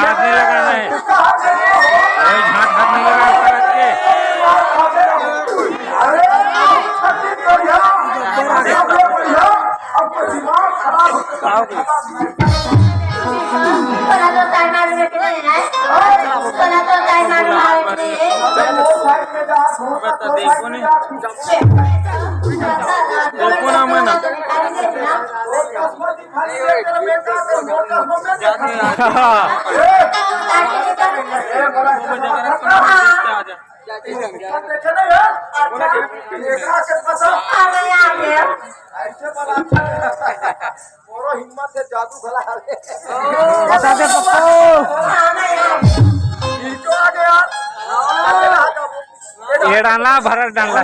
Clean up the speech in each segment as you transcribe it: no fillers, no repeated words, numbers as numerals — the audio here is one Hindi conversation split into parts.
झाट नहीं लगाना है, कोई झाट हाथ नहीं लगा देखो नहीं, देखो ना मैं ना हिम्मत से जादू भला बता दे पप्पू ये डालना भरत डालना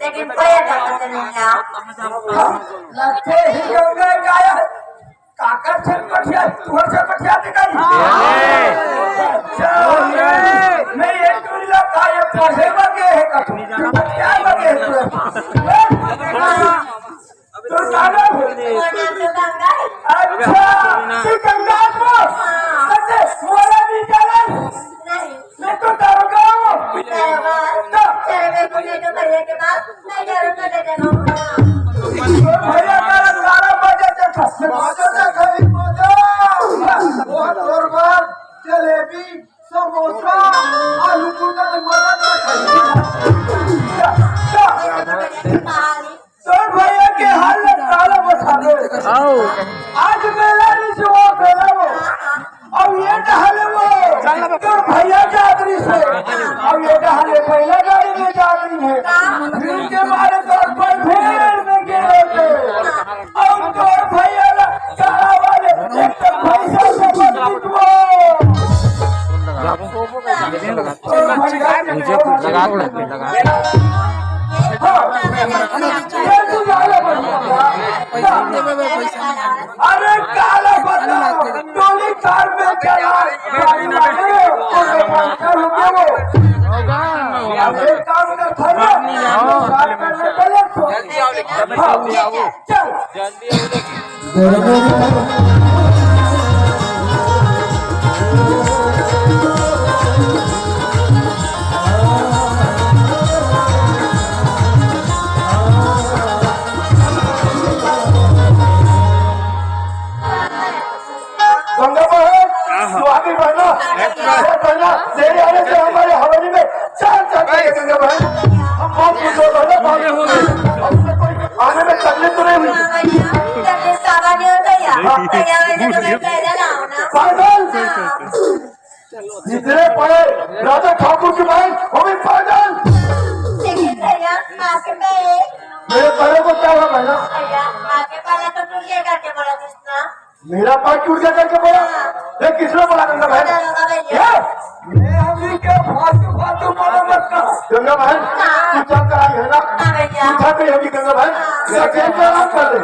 लेकिन काकर छटपटिया तुहर छटपटिया दिखाई मैं ये टूला काय पढ़े बगे है कठुनी क्या बगे है तो जाना अच्छा तू गंगा को कैसे मोरा नहीं जाना नहीं मैं तो डरूंगा तो चले को ये तो भैया के पास नहीं डरूंगा दे देना भैया का सारा बजे जलेबी समोसा आलू पूरी तो भैया के हाल काला बसा दो आज मेला नहीं जो मेला वो अब ये डहाले वो तो भैया जागरी से अब ये डहाले पहला गाड़ी में जागरी है फिर के मारे तौर पर फिर में गिरे थे अब तो भैया काला वाले एक तो पैसा से बदलित वो अरे काला बदला टोली कार में चला गाड़ी वाले एक काम कर थोड़ा जल्दी आओ तेरे आने से हमारे हवेली में चार चार गंगा बहन हम बहुत खुश हो रहे हैं आने में तकलीफ तो नहीं हुई जितने पड़े राजा ठाकुर की बहन वो भी पागल मेरे पैरों को क्या हुआ बहना मेरा पैर टूट गया करके बोला ये किसने बोला गंगा बहन मैं हमी के फालतू फालतू बोला मत कर गंगा बहन तू चल कर आई है ना उठा के होगी गंगा बहन मेरा केस का नाम कर दे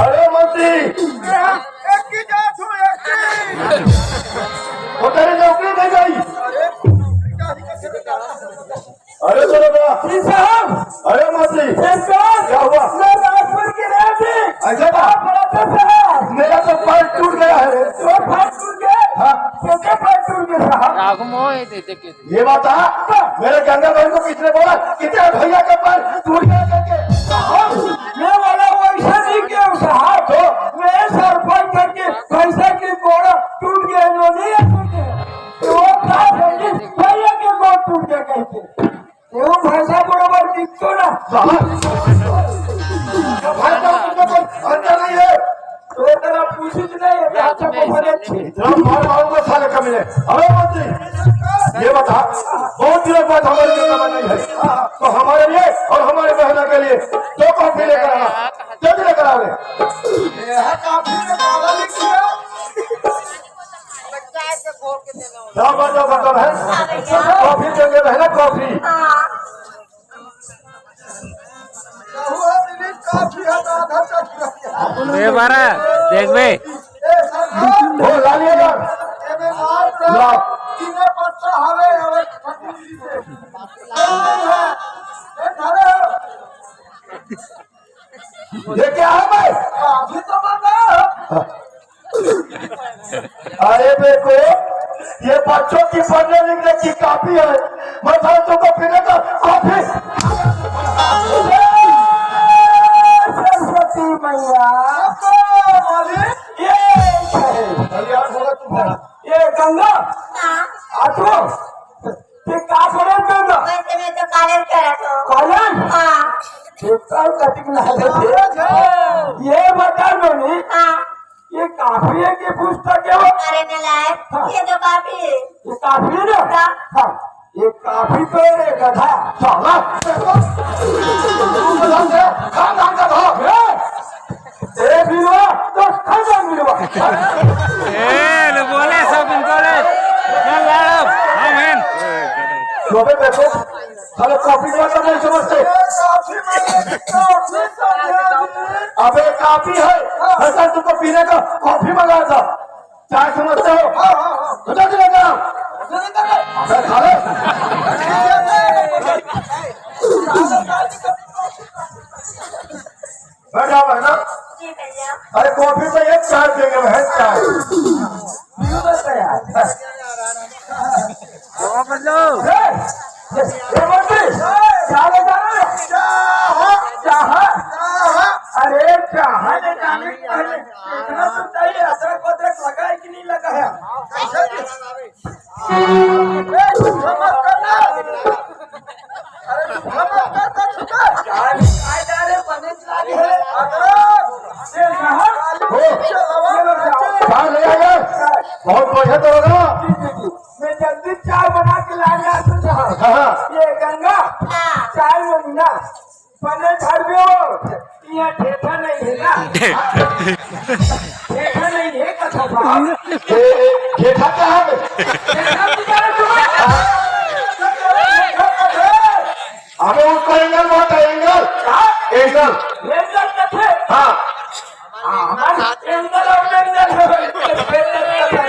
अरे मंत्री एक की जात हूँ एक की वो तेरी नौकरी नहीं गई अरे बोलो बड़ा साहब अरे मंत्री क्या हुआ नागपुर की रेवती ऐसा बात मेरा तो पैर टूट गया है तो पैर टूट गया हाँ कैसे पैर टूट गया साहब ये बात मेरे गंगा बहन को किसने बोला कितने भैया का पैर टूट गया करके मैं वाला वैसा नहीं किया साहब तो मैं सरपंच करके पैसा की गोड़ा टूट गया तो वो भैया के गोड़ टूट गया कहते वो भाषा बराबर दिखतो ना अंदर नहीं है तो तेरा पूछी नहीं है अच्छा को बने को साले कमीने अरे मंत्री ये बता बहुत दिनों बाद हमारे लिए कमा नहीं है तो हमारे लिए और हमारे बहनों के लिए दो कॉफी लेकर आना जल्दी लेकर आ रहे कॉफी कॉफी देंगे बहना कॉफी बारा देख बे लालिएगा ये क्या है भाई? अभी तो मांगा। अरे बेटे, ये बच्चों की पढ़ने लिखने की कॉपी है। मैं तुमको पीने का कॉफी। सरस्वती मैया ये गंगा आठो ये का करे गंगा वैसे मैं तो कालेज करा तो कॉलेज हाँ पेपर कटिंग ना दे ये बता दो नी हाँ ये काफी है कि पुस्तक है वो अरे नलायक ये तो काफी है ये काफी है ना हाँ। हाँ ये काफी तो है गधा साला खानदान का भाव ए बिलवा तो खानदान बिलवा ए बोले सब बोले चल लाड़ो हम हैं अबे देखो साले कॉफी का तो नहीं समझते। अबे कॉफी है, मैं तुमको पीने का कॉफी मंगाया था। चाय समझते हो? बता दे लगा। अबे खा ले। बैठा बहना। जी भैया अरे कॉफी तो एक चाय देंगे बहन चाय। अरे चाह ले जाने के पहले इतना तो चाहिए अदरक वदरक लगा है कि नहीं लगा है चाय ले आएगा, बहुत बढ़िया तो होगा। मैं जल्दी चाय बना के लाने आता हूँ। हाँ ये गंगा हाँ चाय में ना पहले घर में हो यहाँ ठेठा नहीं है ना ठेठा नहीं है कथा साहब ठेठा क्या है? ठेठा बिचारा तुम्हें हमें उसको एंगल बहुत है, एंगल एंगल। रेंजर कथे हाँ एंगल और रेंजर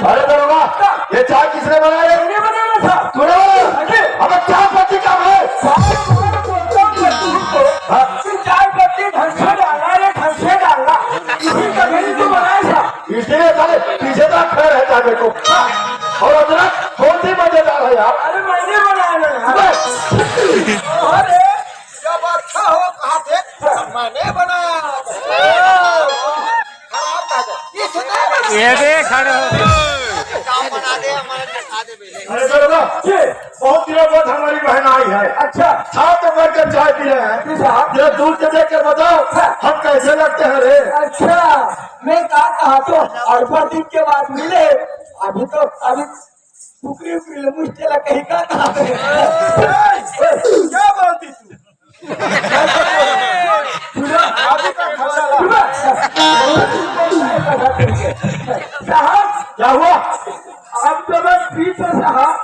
अरे दरोगा, ये चाय किसने बनाया? नहीं बनाना था तूने बनाया? हमें चाय पत्ती कम है। चाय पत्ती ढंग से डालना है ढंग से डालना इसी कभी तो बनाया था इसलिए साले पीछे तक खड़े रहता है मेरे को। और अदरक बहुत ही मजेदार है यार। अरे मैंने बनाया ना अरे जब अच्छा हो कहा थे मैंने बनाया ये दे खड़े हो अरे दरोगा, बहुत दिनों बाद हमारी बहन आई है। अच्छा साथ में बैठकर चाय पी रहे हैं। जरा दूर से देख कर बताओ हम कैसे लगते हैं रे? अच्छा मैं कहा तो 8 दिन के बाद मिले अभी तो अभी टुकड़ी उकड़ी मुश्किल कहीं का कहा क्या बोलती साहब क्या हुआ? अब तो मैं पीछे साहब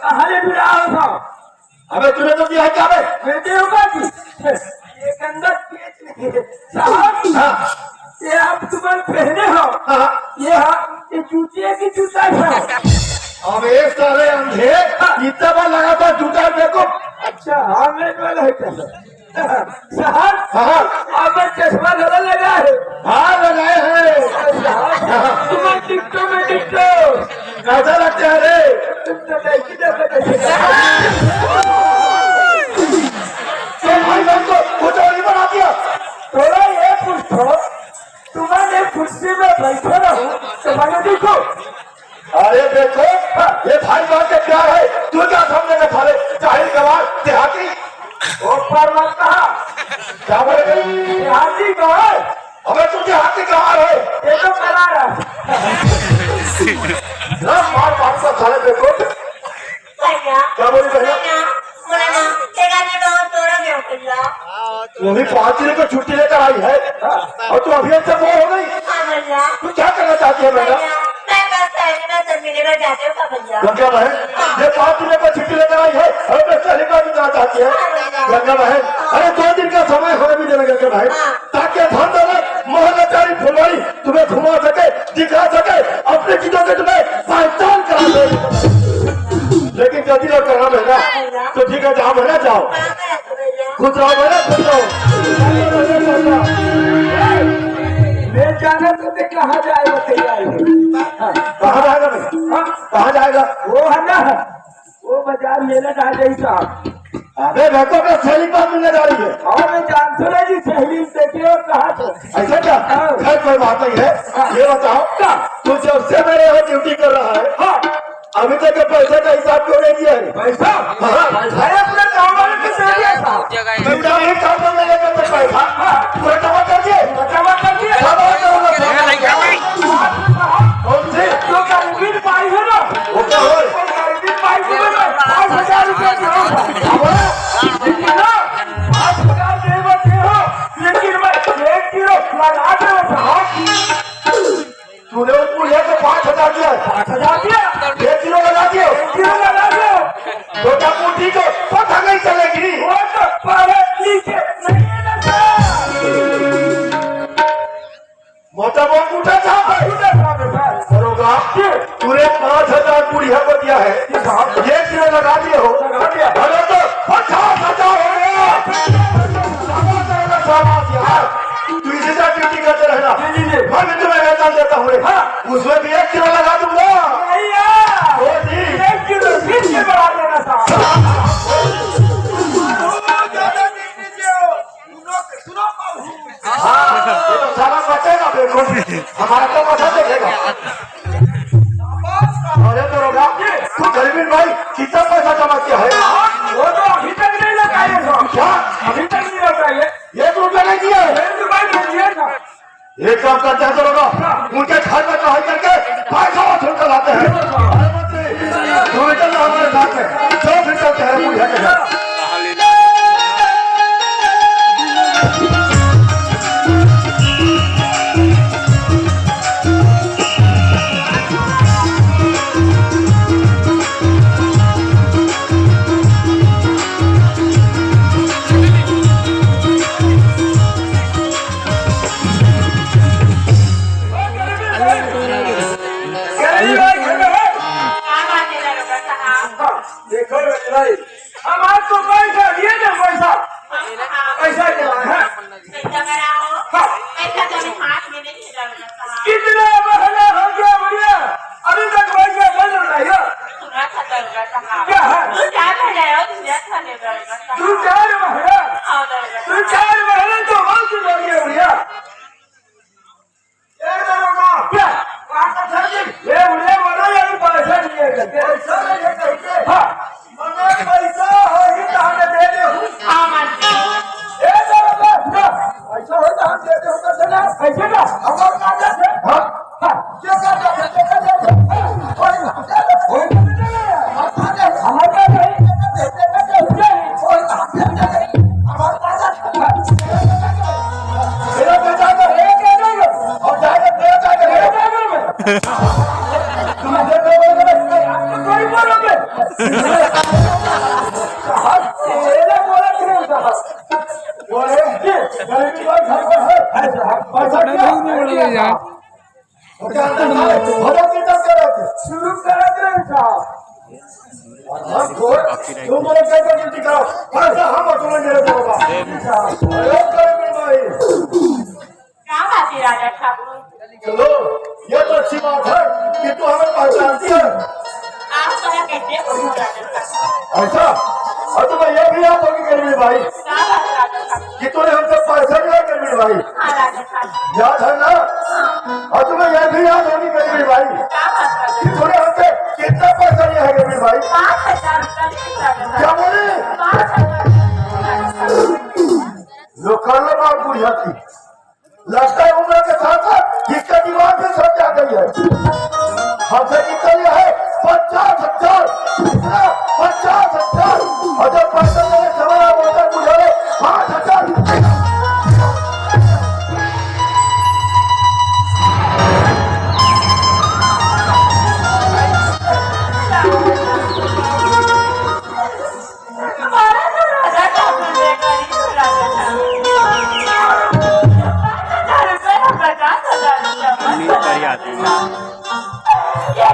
कहा ले भी रहा था अबे तूने तो दिया है क्या बे? बेटे होगा जी ये गंदा पेच नहीं है साहब ये आप तुम्हें पहने हो ये जूते की जूता है अब एक सारे अंधे इतना बार लगा था जूता देखो। अच्छा हाँ मैं वाला है साहब हाँ अब चश्मा गला लगा है हाँ लगाए हैं। तुम्हें टिकटो में टिकटो कैसा लगते हैं रे? तुम तो देखी देखो भाई बहन को कुछ और ही बना दिया। थोड़ा ये पूछो तुम्हारे कुर्सी में बैठे रहो तुम्हारे देखो अरे देखो ये भाई बहन के प्यार है, तू क्या समझे में थाले जाहिर गवार देहाती। ऊपर मत कहा क्या बोले? देहाती गवार हमें तू देहाती गवार है। ये तो करा रहा मार मार का थाले देखो। भैया क्या बोली भैया? बोला तेरा ने बहुत तोड़ा गया भैया वो भी 5 दिन को छुट्टी लेकर आई है और तू अभी से वो हो गई। हाँ भैया तू क्या करना चाहती है बेटा? मैं बस मिलने में जाते हो भैया गंगा बहन, ये 5 दिन को छुट्टी लेकर आई है और मैं सलीका भी जाना चाहती है। गंगा बहन, अरे 2 दिन का समय हमें भी देना गंगा बहन, ताकि धन दौलत मोहल्लाचारी फुलवाड़ी तुम्हें घुमा सके, दिखा सके, अपनी चीजों से तुम्हें पहचान करा दे। लेकिन जल्दी लोग करना काम है ना, तो ठीक है जाओ है ना, जाओ खुद रहो भैया, खुद रहो। ले जाना तो दे, कहाँ जाएगा तैयार? कहाँ जाएगा भाई? कहाँ जाएगा? वो है ना, वो बाजार मेला कहा जाए साहब। अबे देखो अपना सहेली पास मिलने जा रही है। हाँ मैं जानते ना जी, सहेली देखिए और कहा तो ऐसा क्या? खैर कोई बात नहीं है। ये बताओ तू जब से मेरे यहाँ ड्यूटी कर रहा है, हाँ अभी तक के पैसे का हिसाब क्यों नहीं दिया है? पैसा हाँ अपने गाँव वाले को दे दिया था। बेटा एक काम में लेकर तो पैसा पूरा जमा कर दिए, जमा कर दिया। कौन सी? जो गरीबी पाई है ना, वो क्या हो? गरीबी पाई है ना, 5,000 रुपये दो। लेकिन ना 5,000 दे बचे हो, लेकिन मैं 1 किलो लगा दे तूने उस बुढ़िया को 5,000 दिया, 5,000 दिया, 1 किलो लगा दियो, 1 किलो लगा दो। छोटा बूढ़ी को पता नहीं चलेगी। वो तो पढ़े लिखे नहीं है ना सर। मोटा बहुत उठा था करोगा। तूने 5,000 बुढ़िया को दिया है, 1 किलो लगा दिए हो, अरे तो 50,000 हो गया। तू इसी तरह ड्यूटी करते रहना, मैं तुम्हें वेतन देता हूँ, उसमें भी 1 किलो लगा दूंगा। वो जी 1 किलो फिर से बढ़ा देना साहब। ये तो सारा बचेगा बिल्कुल, हमारा तो बचा देखेगा। अरे तो रोगा तू गरीबी भाई कितना पैसा जमा किया है? वो तो अभी तक नहीं लगाए साहब। क्या अभी तक नहीं लगाए? 1 रुपया नहीं दिया है? 1 रुपये नहीं दिया था। एक काम करते हैं तो रोगा, उनके घर में चढ़ाई करके पैसा वसूल कर लाते हैं। तू निकल रहा हमारे साथ में, चलो फिर चलते हैं बुढ़िया के घर। देखो भाई, हम आपको पैसा दिए ना, पैसा दिया है। कितना महंगा हो गया भैया, अभी तक पैसा नहीं लौटाया। क्या है? 2-4 महीने तो बहुत हो गया भैया। क्या ये मुझे बोला यार पैसा नहीं है करके, पैसा नहीं है करके। हाँ मगर पैसा हो ही तो हमें दे दे। ऐसा हो तो हम दे दे होता था ना, ऐसे का हमारे कागज है। हाँ हाँ क्या कागज है? क्या कागज है? हमारे कागज है। मेरा पैसा तो है क्या नहीं और जाएगा तेरा जाएगा तुम कोई बोलोगे साहब, तेरे बोला क्यों साहब? बोले गरीबी का घर पर है साहब, पैसा क्या शुरू करा दे साहब। तुम बोले कैसे ड्यूटी करो, पैसा हम वसूलेंगे रे होगा। राजा ठाकुर, चलो ये तो अच्छी बात है कि तू हमें पहचानती है। आप बड़ा कैसे हो राजा ठाकुर? ऐसा और तुम्हें यह भी याद होगी गरीबी भाई राजा ठाकुर, कि तूने हमसे पैसा लिया गरीबी भाई, हाँ राजा ठाकुर, याद है ना? और तुम्हें यह भी याद होगी गरीबी भाई कि तूने हमसे कितना पैसा लिया है गरीबी भाई? 5,000 रुपये। क्या बोले? 5,000। लोग कर लो बात बुढ़िया की, लगता है उम्र के साथ साथ इसका दिमाग भी सब जा गई है। हमसे कितना लिया है? 50,000। 50,000 और जब पैसा मेरे समय बोलकर बुझे 5,000। राजा ठाकुर ने गरीब राजा ठाकुर 5,000 रुपये 50,000 रुपये। आती है। ये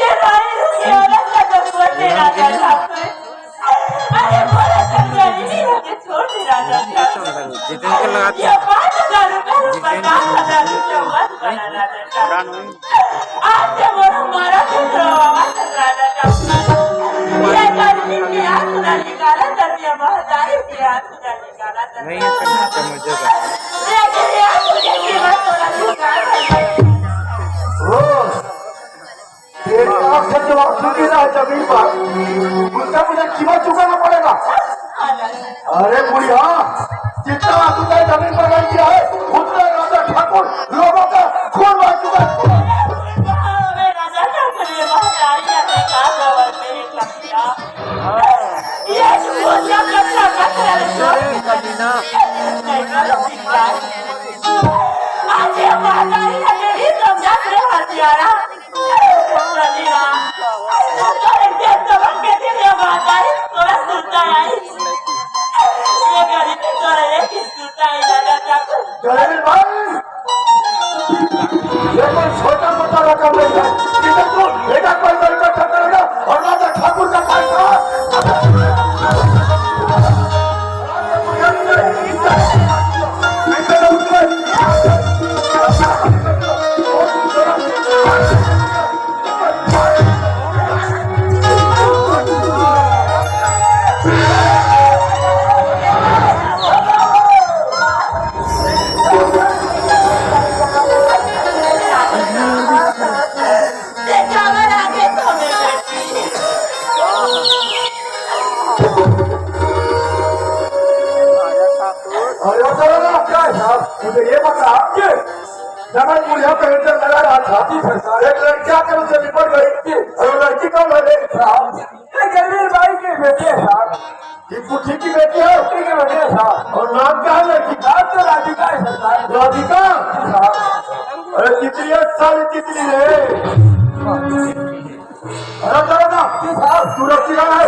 अरे नहीं रुकिए अलग लगा छोड़ दे राजा ठाकुर अरे बोला चंद्रा नहीं रुके छोड़ दे राजा ठाकुर जितने के लगाते ये 5,000 रुपए 50,000 रुपए मत बना राजा ठाकुर आज से बोलो मारा चंद्रा बाबा राजा ठाकुर ये गर्मी की आंख ना निकाला दरिया महदाई की आंख ना निकाला नहीं है करना तो मुझे लेकिन ये मुझे कीमत थोड़ा निकाल तेरी आँख से जो आंसू गिरा है जमीन पर उसका मुझे कीमत चुकाना पड़ेगा। अरे बुढ़िया जितना आंसू तेरे जमीन पर नहीं गिरा है उतना राजा ठाकुर लोगों का खून बह चुका है। राजा ठाकुर ये महदाई ने कहा मेरे कपिया ये मुझे कचरा कचरा कमीना आज ये महदाई ने नहीं समझा मेरे हथियारा गरीब भाई ये कोई छोटा मोटा रकम नहीं है जिसे तू बेटा कोई तरीका इकट्ठा करेगा और राजा ठाकुर का पैसा मुझे ये बता जब मैं मुझे पेंटर लगा रहा था एक लड़की आकर उसे निपट गई और वो लड़की कौन है? ये गरीब भाई के बेटे साहब ये पुठी की बेटी है के बेटे साहब और नाम क्या है लड़की का? तो राधिका है सरकार राधिका। अरे कितनी सारी कितनी है? अरे चलो ना तू रस्सी लगा है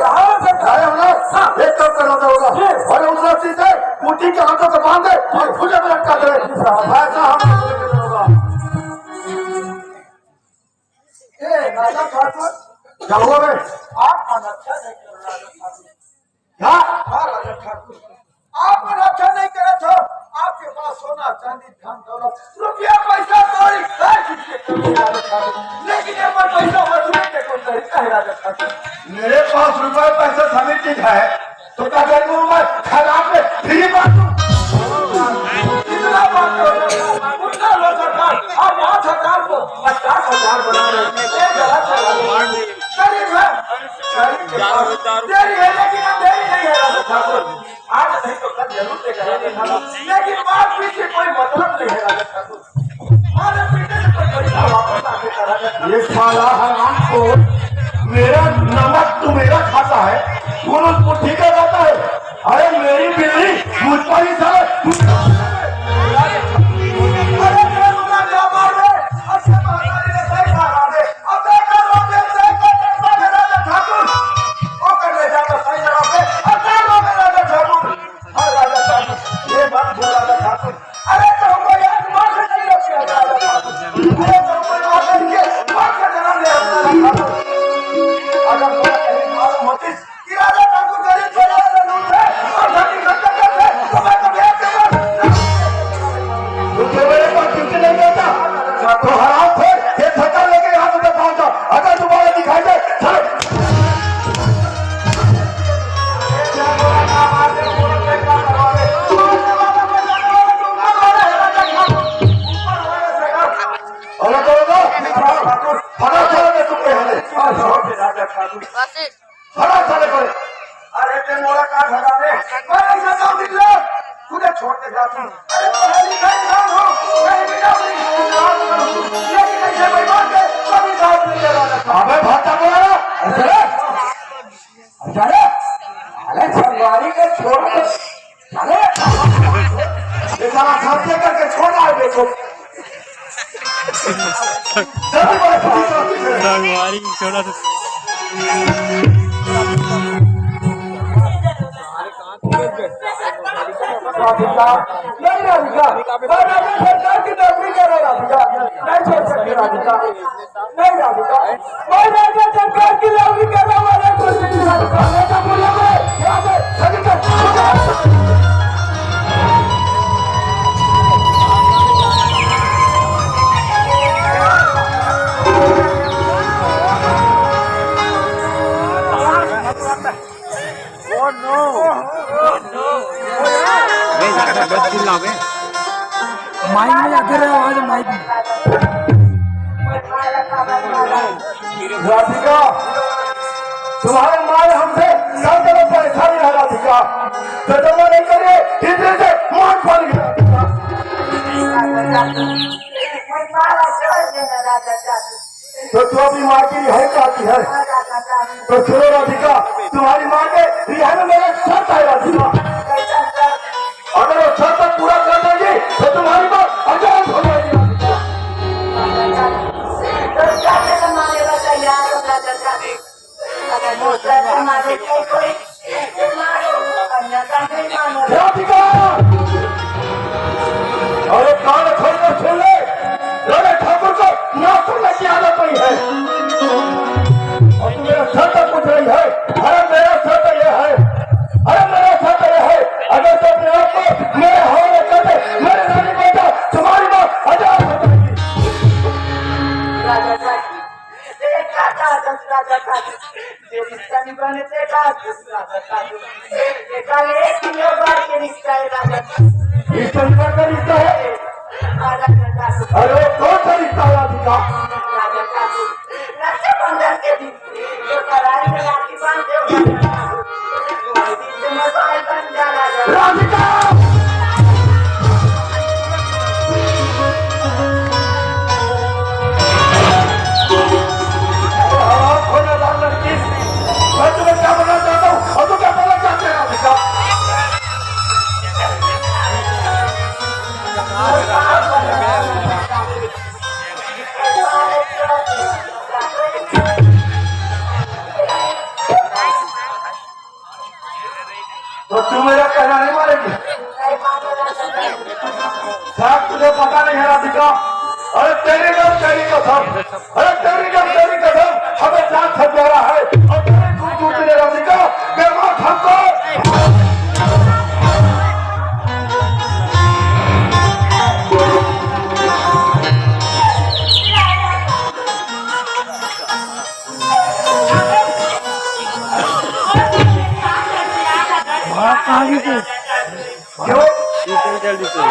एक काम करना होगा अरे उस रस्सी से पुठी के हाथों को बांध दे और खुले में लटका दे ऐसा हम होगा। राजा ठाकुर क्या हुआ बे? आप रक्षा नहीं कर राजा ठाकुर क्या? हाँ राजा ठाकुर आप रक्षा नहीं करे तो आपके पास सोना चांदी धन दौलत रुपया पैसा कौड़ी हर चीज के कमी राजा ठाकुर लेकिन ये पर पैसा वसूलने के कोई तरीका है राजा ठाकुर। मेरे पास रुपए पैसे सभी चीज है तो क्या करूँ मैं खराब में फ्री बांटू? कितना बात उतना लो सरकार आप 5,000 को 50,000 बना रहे हैं ये गलत है गरीब है देरी है लेकिन अब देरी नहीं है राजा ठाकुर आज नहीं तो कल जरूर देगा राजा ठाकुर लेकिन बात पीछे कोई मतलब नहीं है राजा ठाकुर हमारे पीछे से कोई पैसा वापस आके का राजा ठाकुर। ये साला हराम को मेरा नमक तू मेरा खाता है वो पुट्ठी का खाता है। अरे मेरी बिल्ली मुझ पर ही साला अरे मेरा मुन्ना क्या मार रहे अच्छे महारानी ने सही कहा दे अब देखा रोके सही कर राजा ठाकुर वो कर ले जाता सही जगह पे अब देखो राजा ठाकुर हर राजा ठाकुर ये बात भूल राजा ठाकुर अरे तो हमको याद मार से नहीं रोकी राजा ठाकुर अरे तो कोई बात नहीं है मार से जन्म ले राजा ठाकुर अगर मुझे कहीं मालूम होती कि राजा ठाकुर गरीब छोड़ा लूट है और धनी खर्चा करते तो मैं तो भेज दूंगा तुझे मेरे पास क्यों नहीं देता तो हराम थे ये थका लेके यहाँ तुझे पहुंचा अगर तुम्हारे दिखाई दे चलो अरे करोगा फटा चले तुम फटा चले करे अरे ते मोड़ा का भगाने मैं ऐसा काम निकला तुझे छोड़ के जाता हूं अरे पढ़ा लिखा इंसान हो कहीं भी जाऊंगी लेकिन ऐसे बेईमान के कभी साथ नहीं ले रहा अबे भाटा बोला अरे अरे संगवारी के छोड़ के अरे ये सारा साथी करके छोड़ा है देखो हमारी छोड़ा तो राधिका नहीं राधिका मैं राज्य सरकार की नौकरी कर रहा राधिका नहीं छोड़ सकती राधिका नहीं राधिका मैं राज्य सरकार की नौकरी कर रहा वाले कुछ नहीं राधिका मैं तो बोला मैं यहाँ पे राधिका माइक में आते रहे आवाज माइक में। राधिका तुम्हारे माल हमसे सब जगह परेशानी है राधिका तो जमा नहीं करे इधर से मान पड़ गया तो जो भी माँ की रिहाई चाहती है तो सुनो राधिका तुम्हारी माँ के रिहाई में मेरा शर्त है राधिका अगर वो शर्त पूरा कर देगी तो तुम्हारी बात आजाद हो जाएगी राधिका अरे कान खोल कर सुन ले राजा ठाकुर को ना सुनने की आदत नहीं है और तू मेरा शर्त पूछ रही है अरे मेरा शर्त यह है अगर तो अपने आप को मेरे हवाले कर दे मेरे रानी बेटा तुम्हारी बात आजाद हो जाएगी रिश्ता का रिश्ता है अरे कौन सा रिश्ता है राधिका राधिका मैं तुम्हें क्या बोलना चाहता हूँ और तुम क्या बोलना चाहते हैं राधिका तो तुम मेरा कहना नहीं मानेगी साहब तुझे पता नहीं है राधिका अरे तेरी कसम हमें जान छप जा रहा है और तेरे दूर राधिका बेमार हमको आगे से क्यों जल्दी से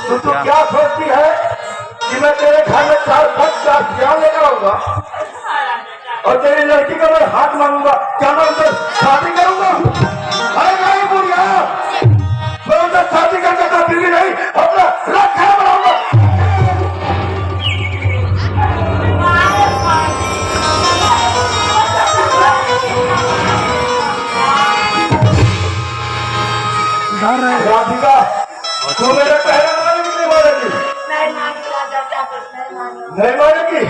तू क्या सोचती है कि मैं तेरे घर में 4 ध्यान लेकर आऊंगा और तेरी लड़की का मैं हाथ मांगूंगा क्या मैं उनसे शादी करूंगा अरे नहीं बुढ़िया मैं उनसे शादी करके कभी भी नहीं अपना रखा बनाऊंगा राधिका तू मेरा कहना मानेगी नहीं मानेगी नहीं मानेगी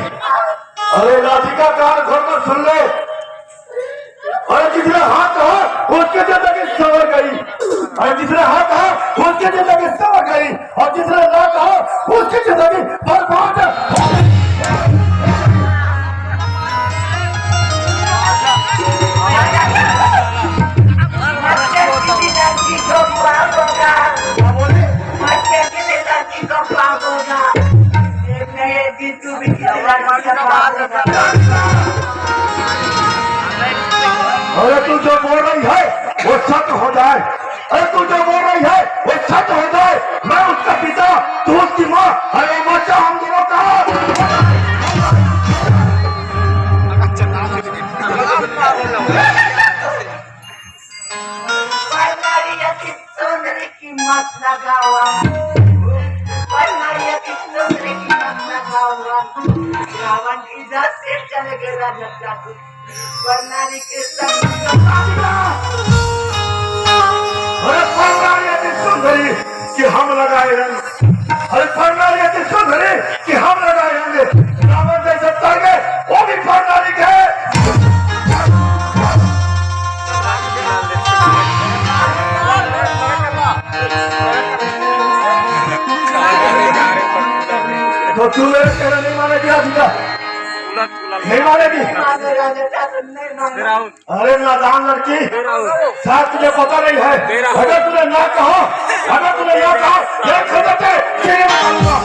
अरे राधिका कान खोलकर सुन ले अरे जिसने हाथ कहा उसके जिंदगी संवर गई अरे जिसने हाथ कहा उसकी जिंदगी संवर गई और जिसने ना कहा उसकी जिंदगी बर्बाद अरे तू जो बोल रही है वो सच हो जाए अरे तू जो बोल रही है वो सच हो जाए मैं उसका पिता तू उसकी माँ अरे बच्चा हम दोनों का मत लगावा रावण की जात से चले गए राजा ठाकुर वर्णारी के अरे सुंदरी कि हम लगाए रंग अरे तू मेरा कहना नहीं मानेगी राधिका? नहीं मानेगी? अरे नादान लड़की, शायद तुझे पता नहीं है। अगर तूने ना कहा, ये खबर है, तेरे मारूंगा।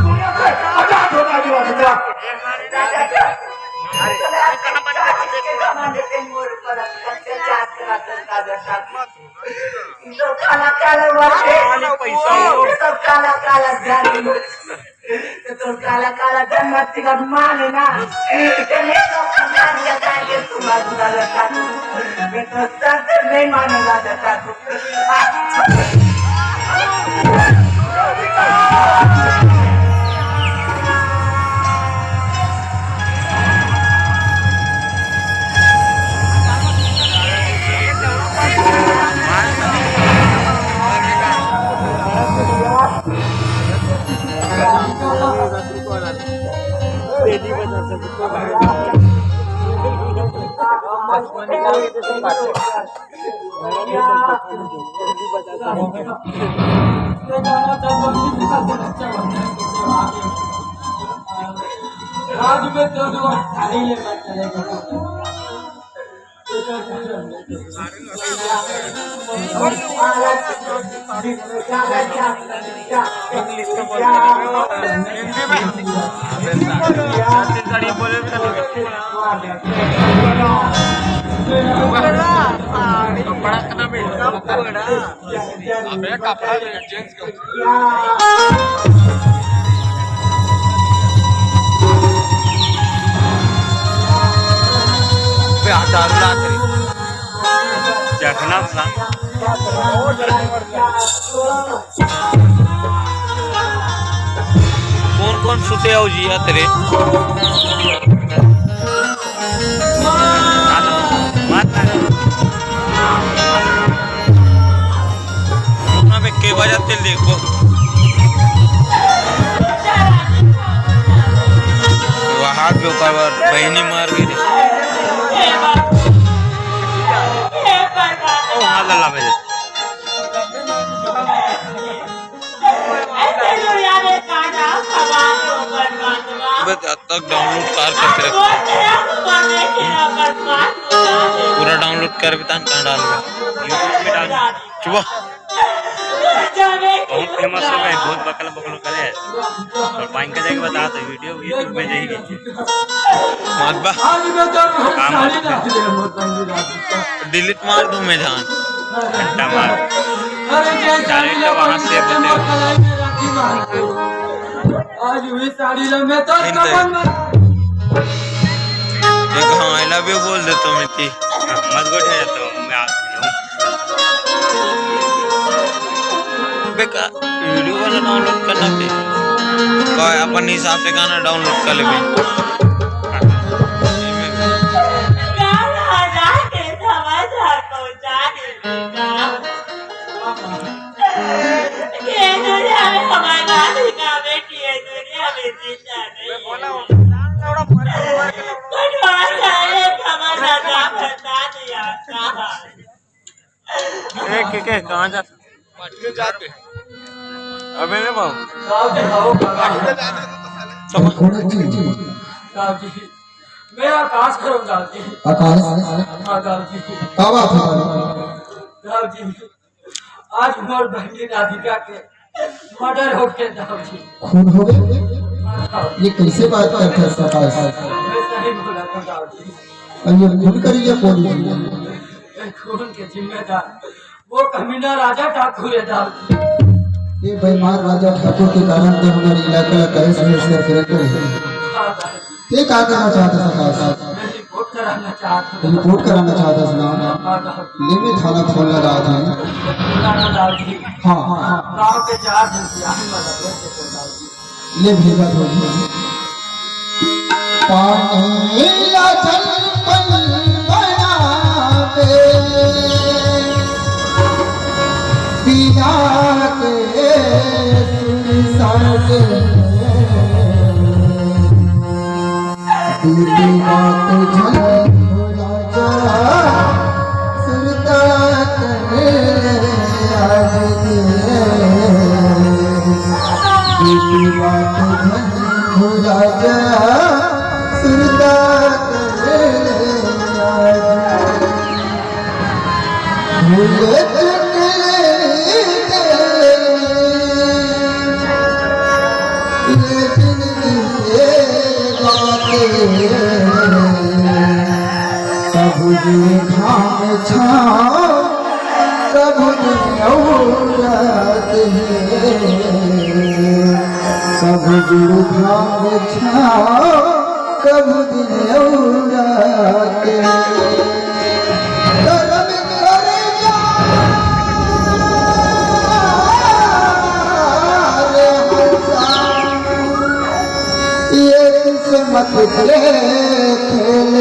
दुनिया से आजाद हो जाएगी राधिका। काला काला जन्मती का माने ना तो नहीं मानेगा आज में तो थाली लेकर चलेगा कौन कौन सुते हो जी या तेरे के बजा तेल देखो हाथ पे ऊपर बहनी मार गई तक डाउनलोड करते पूरा डाउनलोड कर भी डाल बहुत फेमस हो गए बहुत बकल करे और पाइन का जाके बता तो वीडियो यूट्यूब में जाएगी डिलीट मार दूं मैं जान घंटा मार डायरेक्ट वहां से आज हुई साड़ी में तो हाँ आई लव यू बोल दे तो मिट्टी मत गोठे तो मैं आप वीडियो वाला डाउनलोड करना पे कोई अपन हिसाब से गाना डाउनलोड कर ले कहाँ जाते अबे ने बाबू मैं आकाश करूँगा आकाश आज मोर बहनी राधिका के मर्डर हो गए खून हो गए ये कैसे बात करते हैं आकाश मैं सही बोला था दाऊजी ये खून करिए कौन खून के जिम्मेदार वो कमीना राजा ठाकुर है दाऊजी ये बेईमान राजा ठाकुर के कारण तो हमारे इलाके का कैसे मिलकर गिरते हैं ये क्या करना चाहते हैं साहब रिपोर्ट कराना चाहता ना लेमे थाना फोन लगा था हाँ गांव के 4 दिन से ले भेजा तो पानी ला चल पन बना पे पिया के सुनसान दिल बात झल राजा सुनता करे आज दिल बात झल राजा सुरता भूल कबू घाम छाओ कबू औरत कबू घाम छाओ कबू औरत ये किस्मत के खेल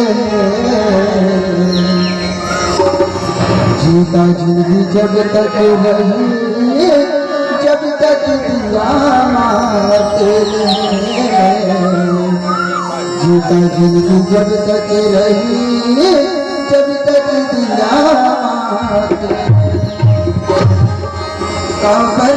जीता जिंदगी जब तक रही जब तक दिया जीता जिंदगी जब तक रही जब तक दिया काबर